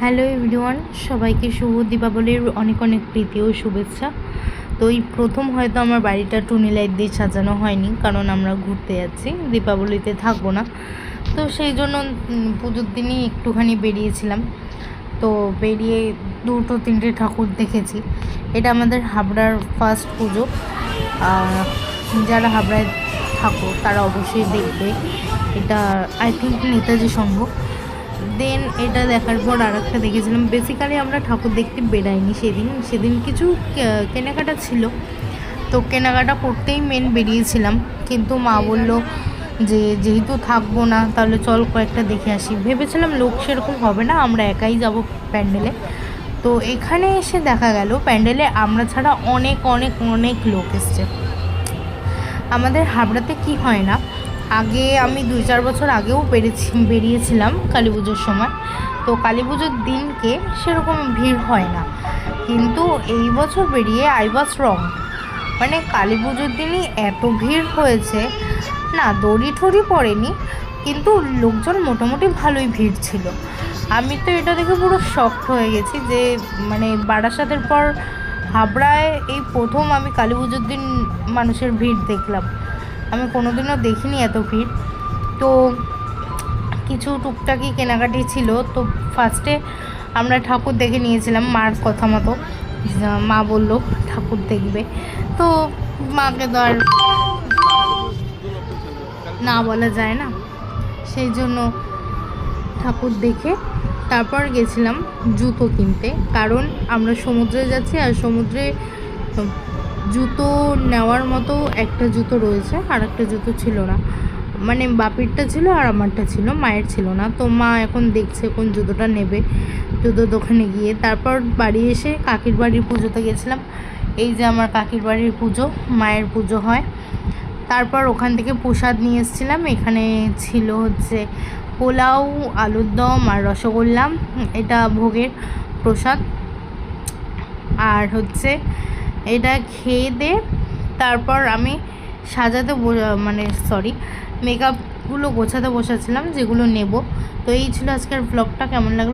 Hello everyone, সবাইকে শুভ দীপাবলির অনেক অনেক প্রীতি ও শুভেচ্ছা। তো এই প্রথম হয়তো আমার বাড়িটা টুনি লাইট দিয়ে সাজানো হয়নি, কারণ আমরা ঘুরতে যাচ্ছি, দীপাবলিতে থাকবো না। তো সেই জন্য পুজোর দিনই একটুখানি বেরিয়েছিলাম। তো বেরিয়ে দুটো তিনটে ঠাকুর দেখেছি। এটা আমাদের হাবড়ার ফার্স্ট পুজো। যারা হাবড়ায় থাকো তারা অবশ্যই দেখবে। এটা আই থিঙ্ক নেতাজি সংঘ। দেন এটা দেখার পর আর একটা দেখেছিলাম। বেসিক্যালি আমরা ঠাকুর দেখতে বেরাইনি সেদিন কিছু কেনাকাটা ছিল, তো কেনাকাটা করতেই মেন বেরিয়েছিলাম। কিন্তু মা বলল যে যেহেতু থাকবো না তাহলে চল কয়েকটা দেখে আসি। ভেবেছিলাম লোক সেরকম হবে না, আমরা একাই যাব প্যান্ডেলে। তো এখানে এসে দেখা গেল প্যান্ডেলে আমরা ছাড়া অনেক অনেক অনেক লোক এসছে। আমাদের হাবড়াতে কি হয় না, আগে আমি 2-4 বছর আগেও বেরিয়েছিলাম কালী পুজোর সময়। তো কালী পুজোর দিনকে সেরকম ভিড় হয় না, কিন্তু এই বছর বেরিয়ে আই ওয়াজ রং। মানে কালী পুজোর দিনই এত ভিড় হয়েছে না, দড়ি ঠড়ি পড়েনি, কিন্তু লোকজন মোটামুটি ভালোই ভিড় ছিল। আমি তো এটা দেখে পুরো শকড হয়ে গেছি যে মানে বারাসাতের পর হাবড়ায় এই প্রথম আমি কালী পুজোর দিন মানুষের ভিড় দেখলাম। আমি কোনোদিনও দেখিনি এত ভিড়। তো কিছু টুকটাকি কেনাকাটি ছিল। তো ফার্স্টে আমরা ঠাকুর দেখে নিয়েছিলাম মার কথা মতো। মা বলল ঠাকুর দেখবে, তো মাকে তো আর না বলা যায় না, সেই জন্য ঠাকুর দেখে তারপর গেছিলাম জুতো কিনতে। কারণ আমরা সমুদ্রে যাচ্ছি, আর সমুদ্রে জুতো নেওয়ার মতো একটা জুতো রয়েছে, আর একটা জুতো ছিল না। মানে বাপিরটা ছিল আর আমারটা ছিল, মায়ের ছিল না। তো মা এখন দেখছে কোন জুতোটা নেবে জুতো দোকানে গিয়ে। তারপর বাড়ি এসে কাকির বাড়ির পুজোতে গেছিলাম। এই যে আমার কাকির বাড়ির পুজো, মায়ের পুজো হয়। তারপর ওখান থেকে প্রসাদ নিয়ে এসেছিলাম। এখানে ছিল হচ্ছে পোলাও, আলুর দম আর রসগোল্লা, এটা ভোগের প্রসাদ। আর হচ্ছে এটা খেয়ে দে তারপর আমি সাজাতে মেকআপগুলো গোছাতে বসেছিলাম যেগুলো নেব। তো এই ছিল আজকের ব্লগটা। কেমন লাগলো?